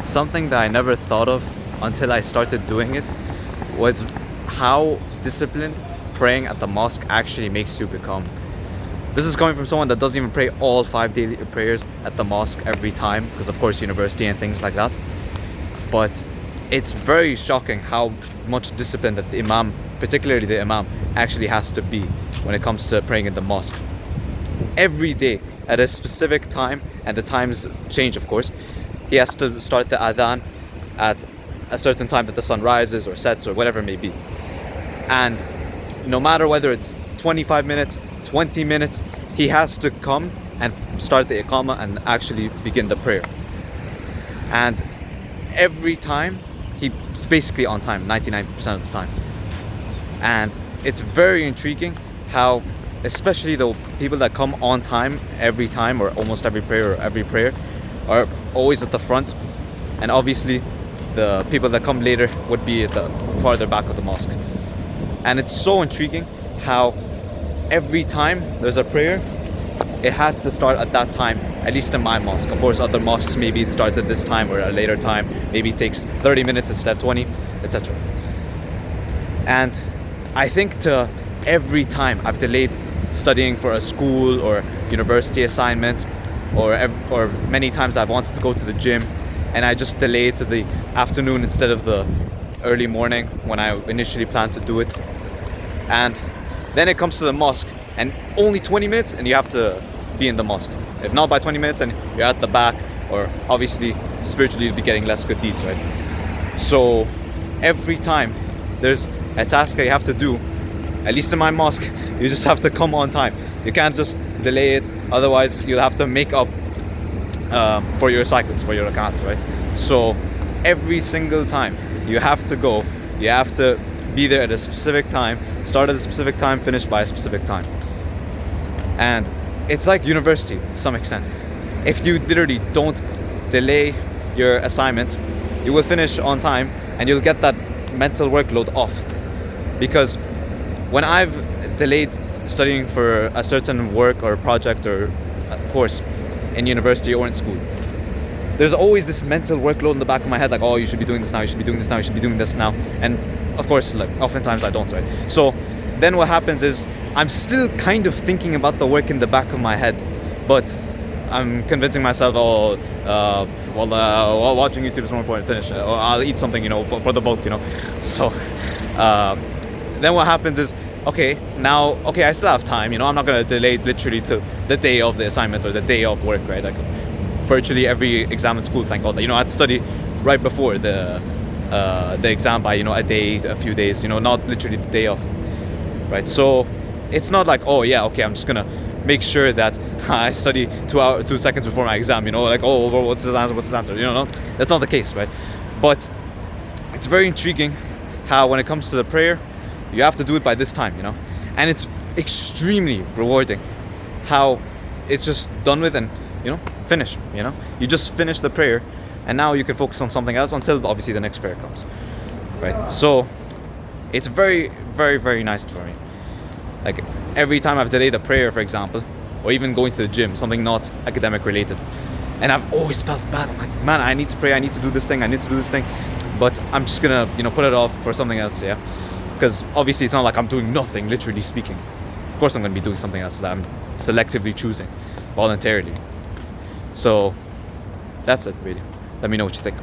something that I never thought of until I started doing it was how disciplined praying at the mosque actually makes you become. This is coming from someone that doesn't even pray all 5 daily prayers at the mosque every time, because of course university and things like that. But it's very shocking how much discipline that the imam, particularly the imam, actually has to be when it comes to praying in the mosque. Every day at a specific time, and the times change of course, he has to start the adhan at a certain time that the sun rises or sets or whatever it may be. And no matter whether it's 25 minutes, 20 minutes, he has to come and start the iqamah and actually begin the prayer. And every time he's basically on time 99% of the time. And it's very intriguing how, especially the people that come on time every time, or almost every prayer, are always at the front, and obviously the people that come later would be at the farther back of the mosque. And it's so intriguing how every time there's a prayer, it has to start at that time, at least in my mosque. Of course, other mosques, maybe it starts at this time or a later time. Maybe it takes 30 minutes instead of 20, etc. And I think to every time I've delayed studying for a school or university assignment, or many times I've wanted to go to the gym and I just delay it to the afternoon instead of the early morning when I initially planned to do it. And then it comes to the mosque and only 20 minutes and you have to be in the mosque. If not by 20 minutes, and you're at the back, or obviously spiritually you'll be getting less good deeds, right? So every time there's a task that you have to do, at least in my mosque, you just have to come on time. You can't just delay it, otherwise you'll have to make up for your cycles, for your rakat, right? So every single time you have to go, you have to be there at a specific time, start at a specific time, finish by a specific time. And it's like university to some extent. If you literally don't delay your assignments, you will finish on time and you'll get that mental workload off. Because when I've delayed studying for a certain work or project or course in university or in school, there's always this mental workload in the back of my head, like, oh, you should be doing this now, you should be doing this now, you should be doing this now. And of course, like, oftentimes I don't, right? So then what happens is I'm still kind of thinking about the work in the back of my head, but I'm convincing myself, watching YouTube is more important, finish it, or I'll eat something, for the bulk, So then what happens is, okay, I still have time, I'm not going to delay it literally to the day of the assignment or the day of work, right? Like virtually every exam in school, thank God, I had to study right before the exam by, a day, a few days, not literally the day of, right? So it's not like, oh yeah, okay, I'm just gonna make sure that I study 2 seconds before my exam, like, oh, what's his answer, no, that's not the case, right? But it's very intriguing how when it comes to the prayer, you have to do it by this time, and it's extremely rewarding how it's just done with and, finish, you just finish the prayer and now you can focus on something else until obviously the next prayer comes, right? So it's very, very, very nice for me. Like every time I've delayed a prayer, for example, or even going to the gym, something not academic related, and I've always felt bad. I'm like, man, I need to pray, I need to do this thing, but I'm just gonna, put it off for something else, yeah? Because obviously it's not like I'm doing nothing, literally speaking. Of course I'm gonna be doing something else that I'm selectively choosing, voluntarily. So that's it, really. Let me know what you think.